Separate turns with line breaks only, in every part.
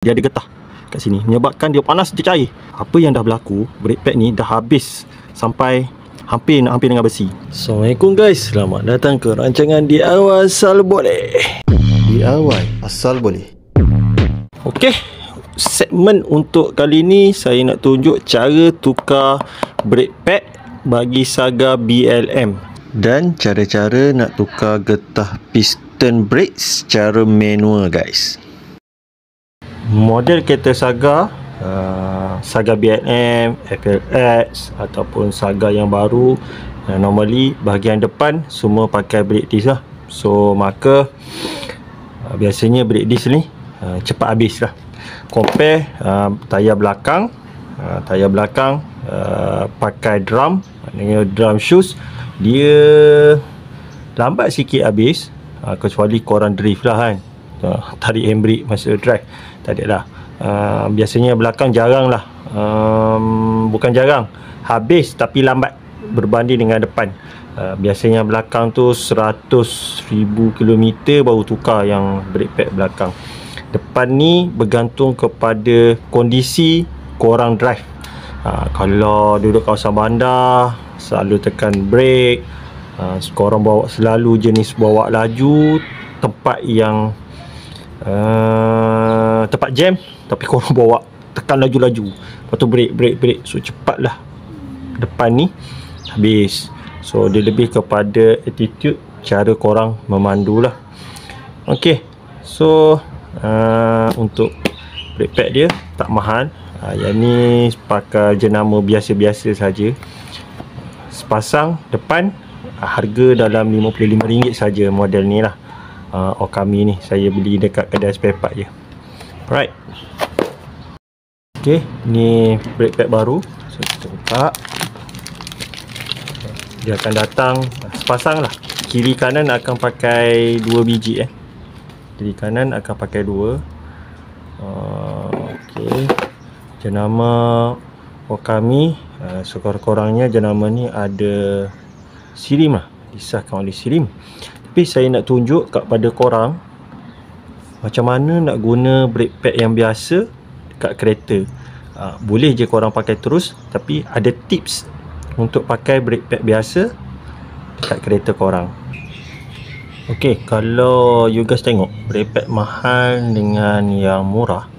Dia ada getah kat sini, menyebabkan dia panas, dia cair. Apa yang dah berlaku, brake pad ni dah habis sampai hampir dengan besi. Assalamualaikum guys, selamat datang ke rancangan DIY Asal Boleh. DIY Asal Boleh. Okey, segmen untuk kali ni saya nak tunjuk cara tukar brake pad bagi Saga BLM dan cara-cara nak tukar getah piston brake secara manual guys. Model kereta Saga, Saga BLM, FLX ataupun Saga yang baru, normally bahagian depan semua pakai brake disc lah. So maka biasanya brake disc ni cepat habis lah. Compare tayar belakang, pakai drum, maknanya drum shoes, dia lambat sikit habis, kecuali korang drift lah kan, tarik handbrake masa drive, tak ada lah. Biasanya belakang jarang lah, bukan jarang, habis tapi lambat berbanding dengan depan. Biasanya belakang tu 100,000 km baru tukar yang brake pad belakang. Depan ni bergantung kepada kondisi korang drive. Kalau duduk kawasan bandar, selalu tekan brake, korang bawa selalu jenis bawa laju, tempat yang tempat jam, tapi korang bawa tekan laju-laju, lepas tu brake, so cepatlah depan ni habis. So dia lebih kepada attitude, cara korang memandu lah. Ok, so untuk brake pad dia tak mahal, yang ni pakai jenama biasa-biasa saja. Sepasang depan harga dalam RM55 saja, model ni lah. Okami ni saya beli dekat kedai spare part je. Alright. Ok, ni brake pad baru. So kita buka. Dia akan datang sepasang lah. Kiri kanan akan pakai 2 biji Kiri kanan akan pakai 2. Ok, jenama Okami. Sekurang-kurangnya jenama ni ada Sirim lah, disahkan oleh Sirim. Tapi saya nak tunjuk kepada korang macam mana nak guna brake pad yang biasa dekat kereta. Boleh je korang pakai terus, tapi ada tips untuk pakai brake pad biasa dekat kereta korang. Ok, kalau you guys tengok brake pad mahal dengan yang murah,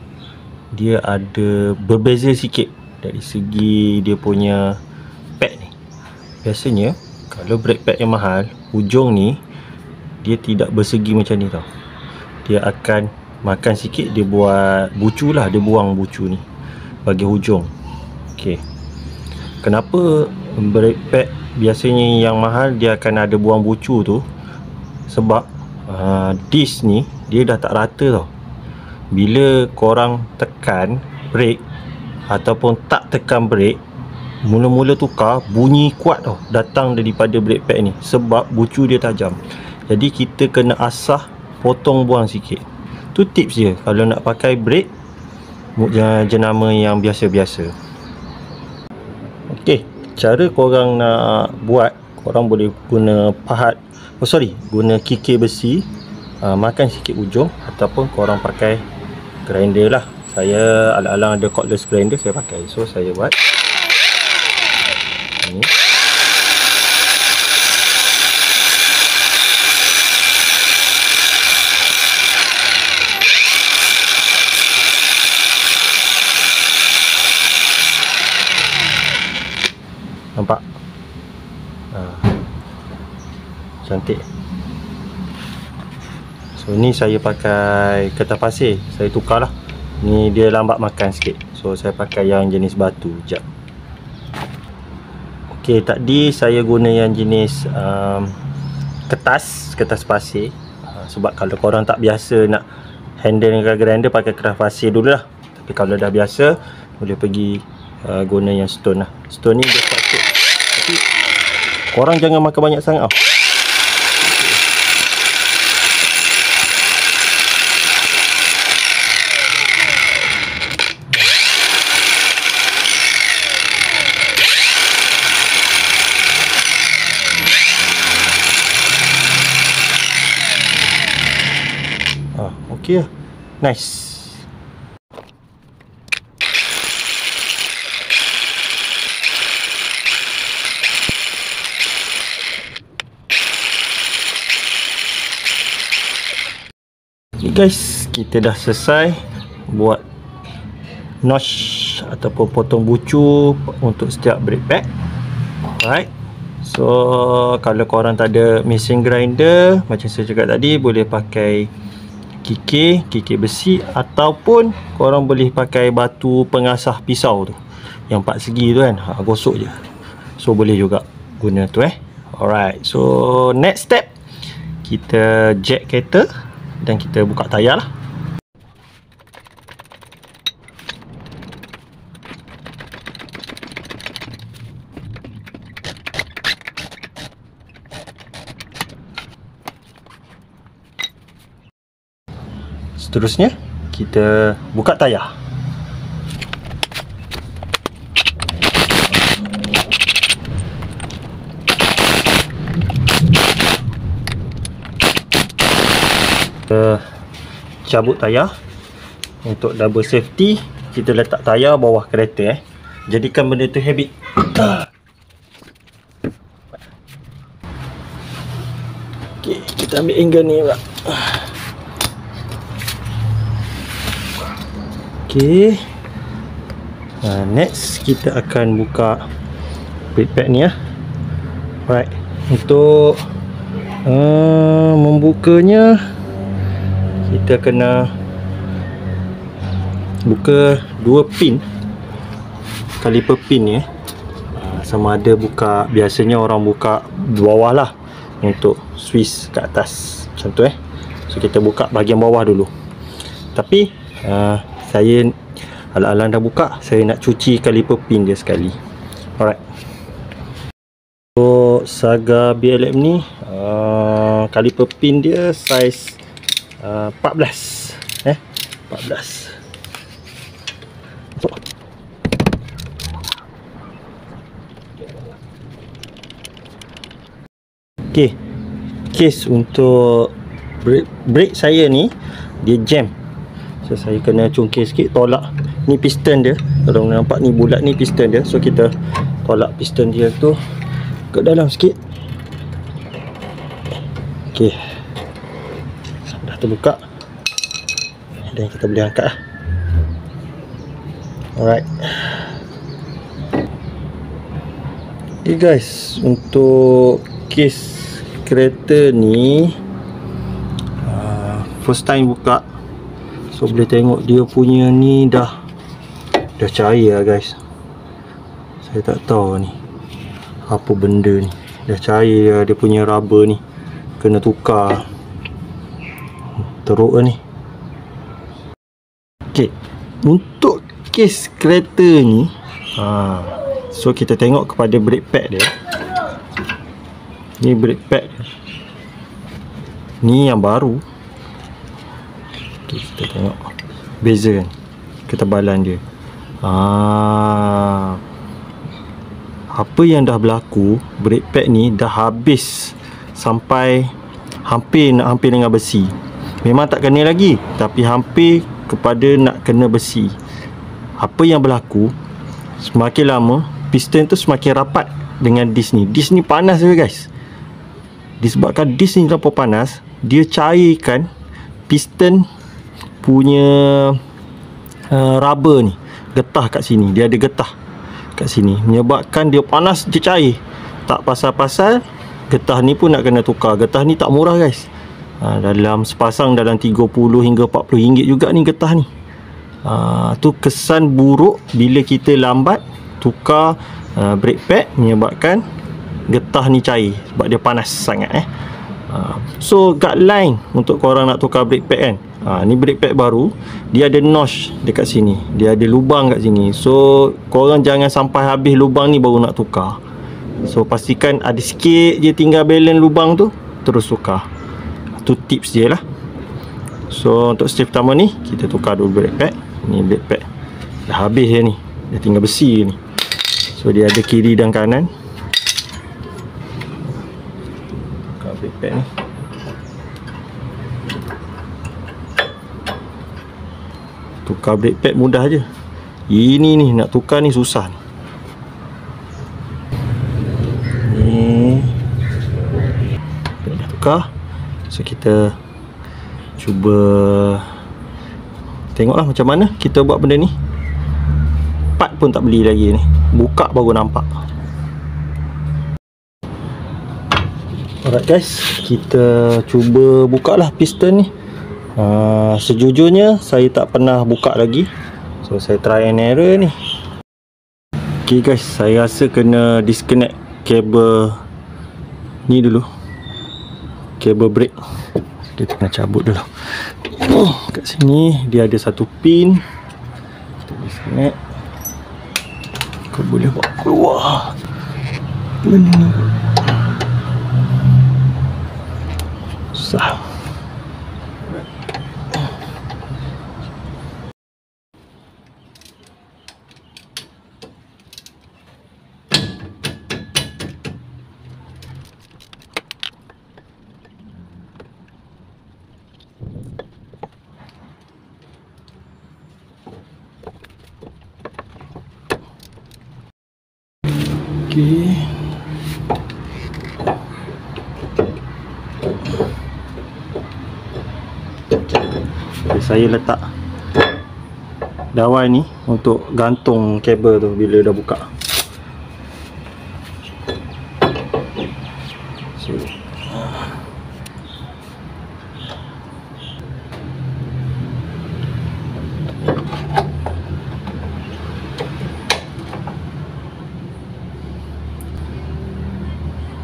dia ada berbeza sikit dari segi dia punya pad ni. Biasanya kalau brake pad yang mahal, hujung ni dia tidak bersegi macam ni tau. Dia akan makan sikit, dia buat bucu lah, dia buang bucu ni bagi hujung. Ok, kenapa brake pad biasanya yang mahal dia akan ada buang bucu tu? Sebab disc ni dia dah tak rata tau. Bila korang tekan brake ataupun tak tekan brake, mula-mula tukar, bunyi kuat tau datang daripada brake pad ni, sebab bucu dia tajam. Jadi kita kena asah, potong buang sikit. Tu tips je kalau nak pakai brake jenama yang biasa-biasa. Ok, cara korang nak buat, korang boleh guna guna kikir besi, makan sikit ujung, ataupun korang pakai grinder lah. Saya alang-alang ada cordless grinder, saya pakai. So saya buat ni. Nampak? Cantik. So ni saya pakai kertas pasir, saya tukar lah. Ni dia lambat makan sikit, so saya pakai yang jenis batu. Sekejap. Ok, tadi saya guna yang jenis kertas pasir, sebab kalau korang tak biasa nak handle dengan grinder, pakai kertas pasir dulu lah. Tapi kalau dah biasa, boleh pergi guna yang stone lah. Stone ni dia patut, tapi korang jangan makan banyak sangat tau. Ok lah, nice. Okay guys, kita dah selesai buat notch ataupun potong bucu untuk setiap brake pad. Alright. So kalau korang tak ada mesin grinder, macam saya cakap tadi, boleh pakai kikir besi, ataupun korang boleh pakai batu pengasah pisau tu yang 4 segi tu kan, gosok je. So boleh juga guna tu Alright. So next step, kita jack kereta dan kita buka tayar lah. Seterusnya kita buka tayar. Cabut tayar. Untuk double safety, kita letak tayar bawah kereta Jadikan benda tu habit. Okay, kita ambil angle ni pula. Okay. Next kita akan buka brake pad ni Alright. Untuk membukanya, kita kena buka 2 pin, kaliper pin ni sama ada buka, biasanya orang buka bawah lah untuk Swiss kat atas macam tu So kita buka bahagian bawah dulu. Tapi saya alang-alang dah buka, saya nak cuci kaliper pin dia sekali. Alright. So Saga BLM ni kaliper pin dia saiz 14 14. Okay, case untuk brake saya ni dia jam, so saya kena cungkir sikit, tolak. Ni piston dia, kalau nampak ni bulat ni piston dia. So kita tolak piston dia tu ke dalam sikit. Okay, dah terbuka dan kita boleh angkat Alright. Okay guys, untuk kes kereta ni first time buka, so boleh tengok dia punya ni dah cair lah guys. Saya tak tahu ni apa benda ni, dah cair lah dia punya rubber ni, kena tukar. Teruk lah ni. Okay, untuk kes kereta ni so kita tengok kepada brake pad dia. Ni brake pad dia, ni yang baru. Okay, kita tengok beza kan, ketebalan dia. Apa yang dah berlaku, brake pad ni dah habis sampai hampir dengan besi. Memang tak kena lagi, tapi hampir kepada nak kena besi. Apa yang berlaku, semakin lama piston tu semakin rapat dengan disc ni. Disc ni panas je guys. Disebabkan disc ni terlalu panas, dia cairkan piston punya rubber ni, getah kat sini. Dia ada getah kat sini, menyebabkan dia panas, dia cair. Tak pasal-pasal getah ni pun nak kena tukar. Getah ni tak murah guys. Dalam sepasang dalam 30 hingga 40 ringgit juga ni getah ni. Tu kesan buruk bila kita lambat tukar brake pad, menyebabkan getah ni cair sebab dia panas sangat So guideline untuk korang nak tukar brake pad kan, ni brake pad baru, dia ada notch dekat sini, dia ada lubang kat sini. So korang jangan sampai habis lubang ni baru nak tukar. So pastikan ada sikit je tinggal balance lubang tu, terus tukar. Tu tips dia lah. So untuk step pertama ni, kita tukar dulu brake pad. Ni brake pad dah habis je ni, dah tinggal besi ni. So dia ada kiri dan kanan. Tukar brake pad ni. Tukar brake pad mudah je. Ini ni nak tukar ni susah ni. Dah tukar. So kita cuba tengoklah macam mana kita buat benda ni. Part pun tak beli lagi ni, buka baru nampak. Alright guys, kita cuba bukalah piston ni. Sejujurnya saya tak pernah buka lagi, so saya try and error ni. Ok guys, saya rasa kena disconnect kabel ni dulu, kabel brake. Kita kena cabut dulu. Kat sini dia ada satu pin, kita disconnect. Kau boleh buat keluar benda ni, susah. Okay. Saya letak dawai ni untuk gantung kabel tu bila dah buka. So,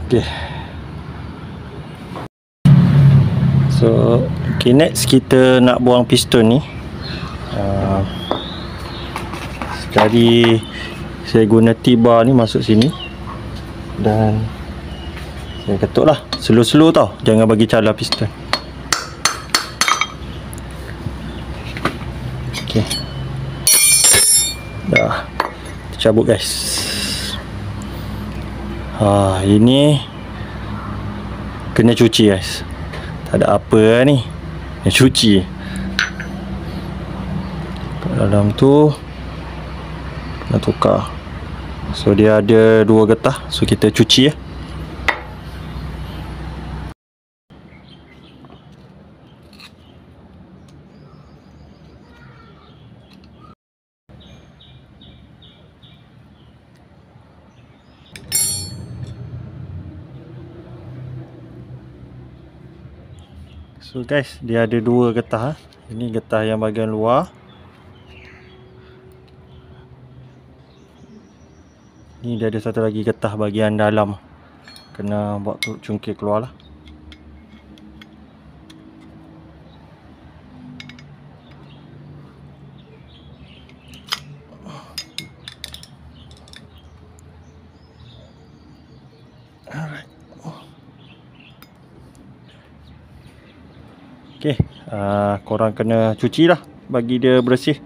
okay. So, okay, next kita nak buang piston ni. Sekali saya guna T-bar ni masuk sini dan saya ketuk lah slow-slow tau, jangan bagi cala piston. Okay, dah tercabut guys. Ini kena cuci guys, tak ada apa lah ni, kena cuci. Kat dalam tu nak tukar, so dia ada 2 getah, so kita cuci ya. So guys, dia ada 2 getah. Ini getah yang bahagian luar, ni dia ada satu lagi getah bahagian dalam, kena buat cungkil keluar lah. Alright. Okay, korang kena cuci lah bagi dia bersih.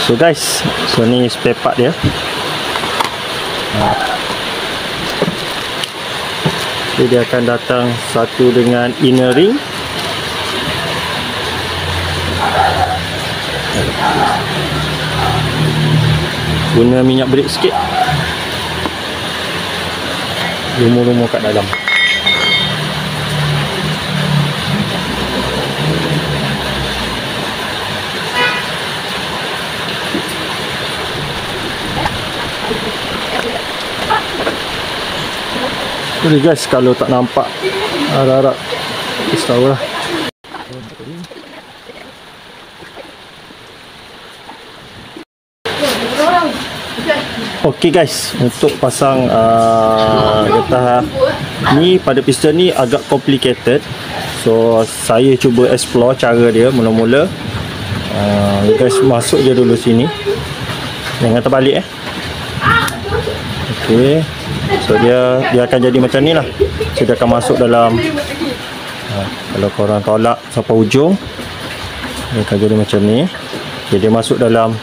So guys, so ni spare part dia. So dia akan datang satu dengan inner ring, guna minyak brake sikit, lumur-lumur kat dalam. Jadi guys, kalau tak nampak harap-harap kita tahu lah. Ok guys, untuk pasang getah ni pada piston ni agak complicated, so saya cuba explore cara dia mula-mula. Guys, masuk je dulu sini, jangan terbalik ok. So dia akan jadi macam ni lah. So dia akan masuk dalam, kalau korang tolak sampai ujung, Dia akan jadi macam ni. Okay, dia masuk dalam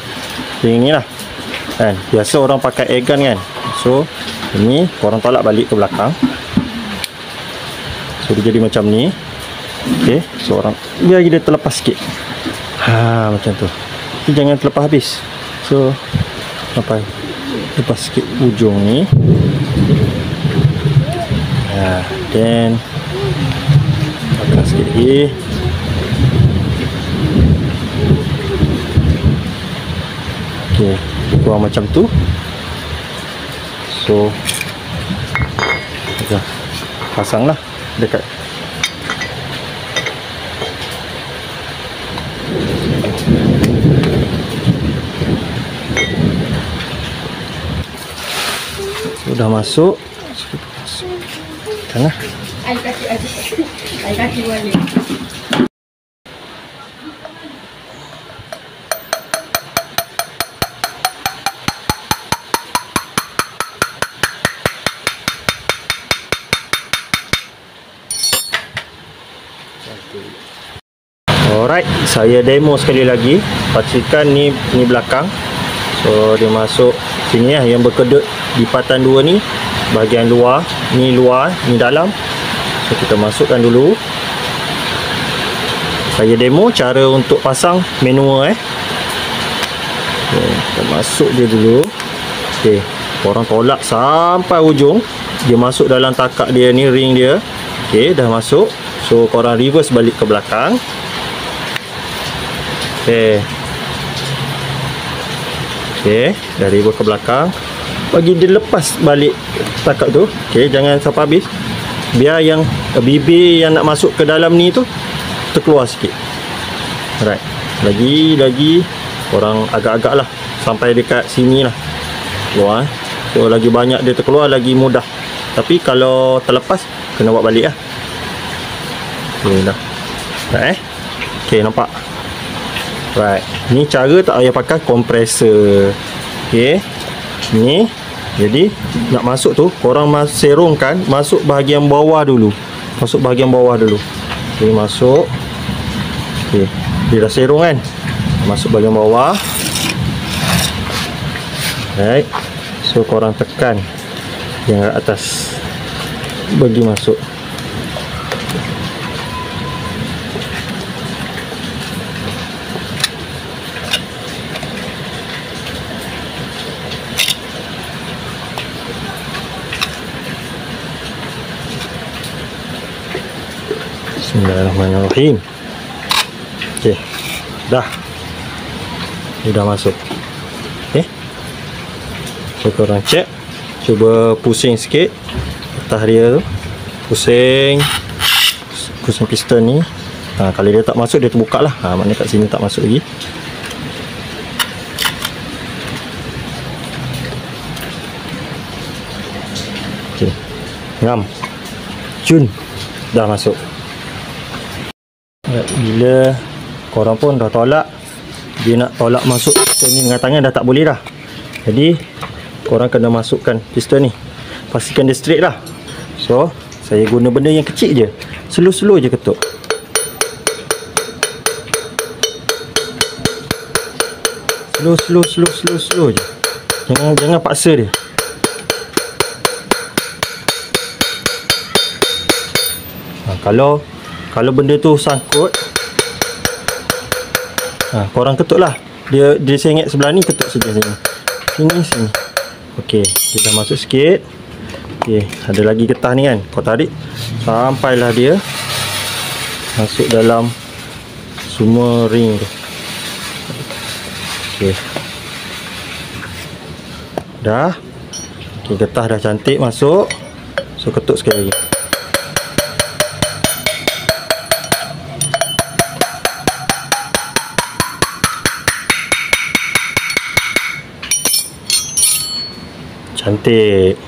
ring ni lah kan. Biasa orang pakai air gun kan. So ini korang tolak balik ke belakang. So dia jadi macam ni. Okay, so orang biar dia terlepas sikit. Macam tu. Tapi jangan terlepas habis. So sampai lepas sikit ujung ni. Then tekan sikit lagi. Okay, kurang macam tu. So dah pasanglah dekat. Sudah masuk. Kan lah.
Air kaki boleh.
Alright, saya demo sekali lagi. Pastikan ni belakang. So dia masuk sini lah, yang berkedut di patan 2 ni. Bahagian luar, ni dalam. So kita masukkan dulu. Saya demo cara untuk pasang manual Okay, kita masuk dia dulu. Okay, korang tolak sampai ujung. Dia masuk dalam takak dia ni, ring dia. Okay, dah masuk. So korang reverse balik ke belakang. Okay, dah reverse ke belakang. Bagi dia lepas balik takak tu. Okay, jangan sampai habis. Biar yang bibir yang nak masuk ke dalam ni tu terkeluar sikit. Alright, lagi korang agak-agak lah sampai dekat sini lah keluar. So lagi banyak dia terkeluar, lagi mudah. Tapi kalau terlepas kena buat balik lah. Okay dah. Right, okay, nampak. Right, ni cara tak payah pakai kompresor. Okay, ni jadi nak masuk tu korang serongkan masuk bahagian bawah dulu. Okay, masuk. Okay, dia dah serong kan. Masuk bahagian bawah. Right, so korang tekan yang atas bagi masuk. Bismillahirrahmanirrahim. Okay, dah. Dia dah masuk. Okay, so korang check. Cuba pusing sikit atas dia tu. Pusing piston ni. Kalau dia tak masuk, dia terbuka lah. Maknanya kat sini tak masuk lagi. Okay, ngam cun, dah masuk. Bila korang pun dah tolak, dia nak tolak masuk piston ni dengan tangan dah tak boleh dah. Jadi korang kena masukkan piston ni. Pastikan dia straight lah. So saya guna benda yang kecil je. Slow-slow je ketuk. Slow je. Jangan paksa dia. Kalau benda tu sangkut, korang ketuk lah. Dia sengit sebelah ni, ketuk saja sini. Okey, dia dah masuk sikit. Okey, ada lagi getah ni kan. Kau tarik sampailah dia masuk dalam semua ring tu. Okey, dah. Okey, getah dah cantik masuk. So ketuk sekali lagi. Cantik.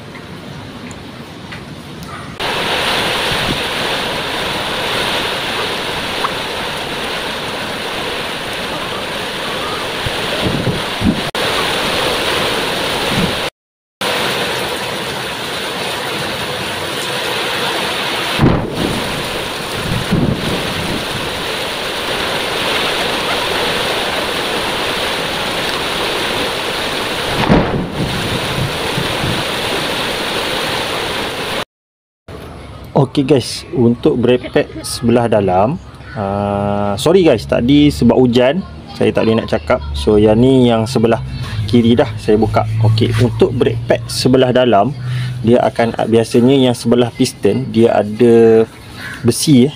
Okey guys, untuk brake pad sebelah dalam, sorry guys, tadi sebab hujan saya tak boleh nak cakap. So yang ni yang sebelah kiri dah saya buka. Okey, untuk brake pad sebelah dalam, dia akan, biasanya yang sebelah piston dia ada besi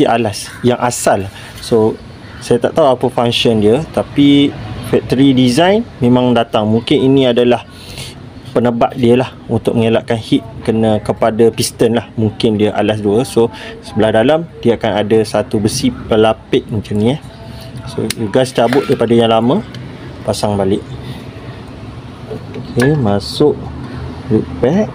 alas yang asal. So saya tak tahu apa function dia, tapi factory design memang datang. Mungkin ini adalah penebat dia lah untuk mengelakkan heat kena kepada piston lah. Mungkin dia alas dua. So sebelah dalam dia akan ada satu besi pelapik macam ni. So you guys cabut daripada yang lama, pasang balik. Okay, masuk brake pad.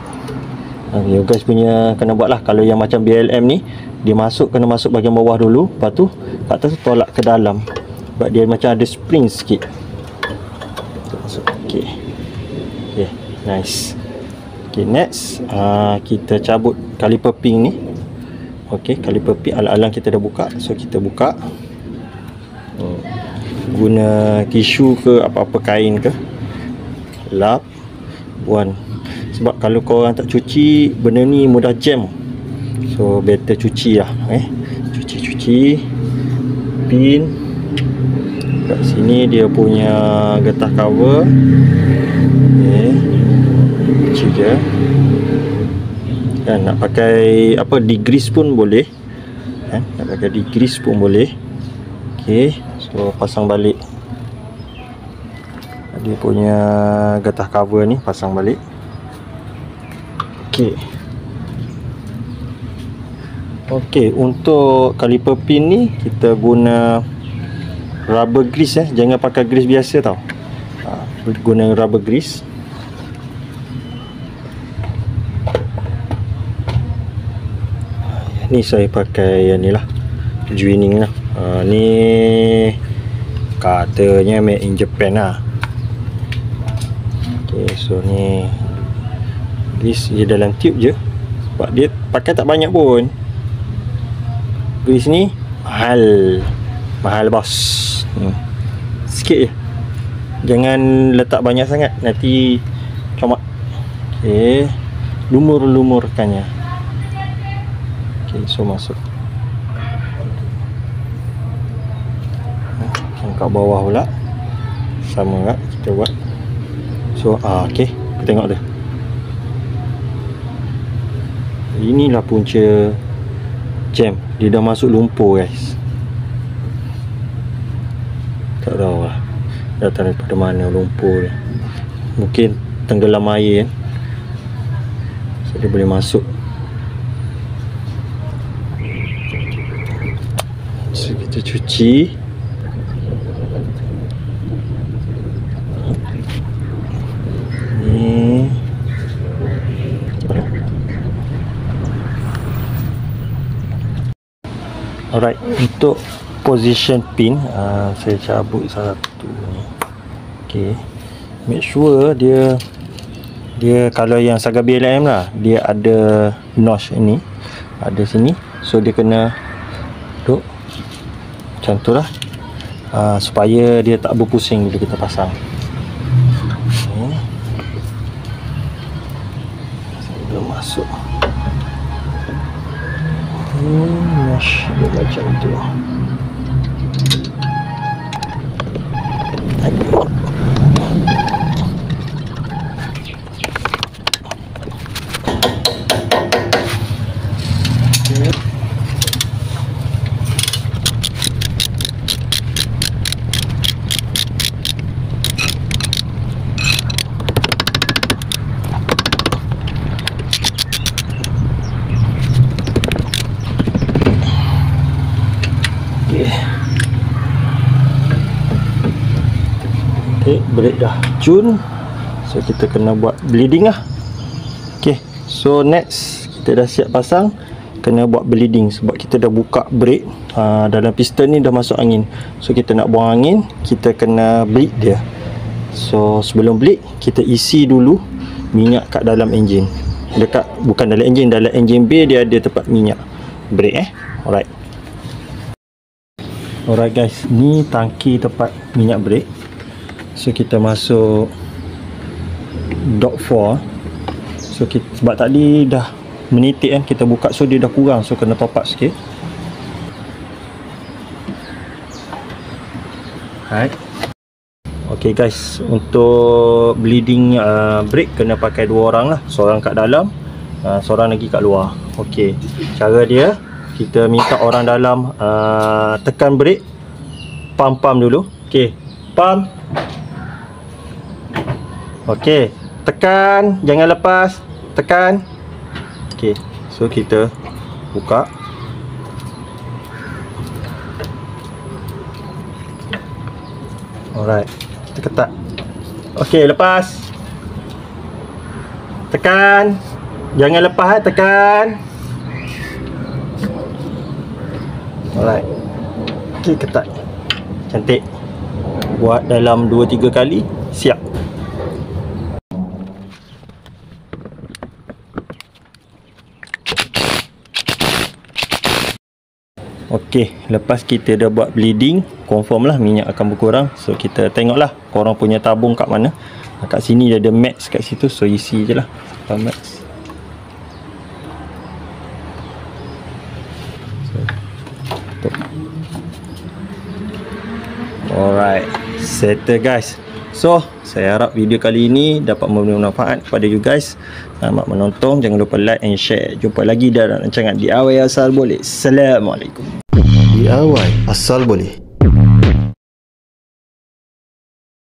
You guys punya kena buat lah. Kalau yang macam BLM ni, dia kena masuk bahagian bawah dulu, lepas tu kat atas tu tolak ke dalam, sebab dia macam ada spring sikit. Masuk. Okay, nice. Okay, next kita cabut caliper pin ni. Okay, caliper pin alang-alang kita dah buka. So kita buka, guna tisu ke apa-apa kain ke, lap, buan. Sebab kalau korang tak cuci, benda ni mudah jam. So better cuci lah. Cuci pin. Kat sini dia punya getah cover. Cuci je. Nak pakai apa, degrease pun boleh. Nak pakai degrease pun boleh. Okay, so pasang balik dia punya getah cover ni, pasang balik. Okey, untuk caliper pin ni kita guna rubber grease. Jangan pakai grease biasa tau. Guna rubber grease. Ni saya pakai yang ni lah, Zwinning lah. Ni katanya made in Japan lah. Okey, so ni grease dia dalam tube je, sebab dia pakai tak banyak pun. Grease ni mahal bos. Sikit je, jangan letak banyak sangat, nanti comot. Okey, lumurkannya. Okey, so masuk kat bawah pula, sama tak kita buat. So okey, kita tengok dia. Inilah punca jam. Dia dah masuk lumpur guys. Tak tahu lah datang daripada mana lumpur ni. Mungkin tenggelam air kan, so dia boleh masuk. So kita cuci. Ni alright, untuk position pin, saya cabut satu ni. Okay, make sure dia kalau yang Saga BLM lah, dia ada notch ini, ada sini. So dia kena duduk macam tu lah, supaya dia tak berpusing bila kita pasang. Sebelum masuk mesh dia macam tu. Okay, brake dah cun. So kita kena buat bleeding lah. Okay, so next kita dah siap pasang, kena buat bleeding. Sebab kita dah buka brake, dalam piston ni dah masuk angin. So kita nak buang angin, kita kena bleed dia. So sebelum bleed, kita isi dulu minyak kat dalam enjin. Bukan dalam enjin, dalam enjin bay dia ada tempat minyak brake. Alright guys, ni tangki tempat minyak brake. So kita masuk dot 4. So kita, sebab tadi dah menitik kan, kita buka, so dia dah kurang, so kena top up sikit. Alright. Okay guys, untuk bleeding break kena pakai 2 orang lah, seorang kat dalam, seorang lagi kat luar. Okay, cara dia, kita minta orang dalam tekan break, pump dulu. Okay, pump. Okay, tekan, jangan lepas, tekan. Okay, so kita buka. Alright, kita ketat. Okay, lepas. Tekan. Jangan lepas, tekan. Alright. Okay, ketat. Cantik. Buat dalam 2-3 kali, siap. Okey, lepas kita dah buat bleeding, confirm lah minyak akan berkurang. So kita tengoklah korang punya tabung kat mana. Kat sini dia ada max kat situ, so isi je lah max. Alright, settle guys. So saya harap video kali ini dapat memberi manfaat kepada you guys. Selamat menonton, jangan lupa like and share. Jumpa lagi dalam rancangan DIY Asal Boleh. Assalamualaikum. DIY Asal Boleh.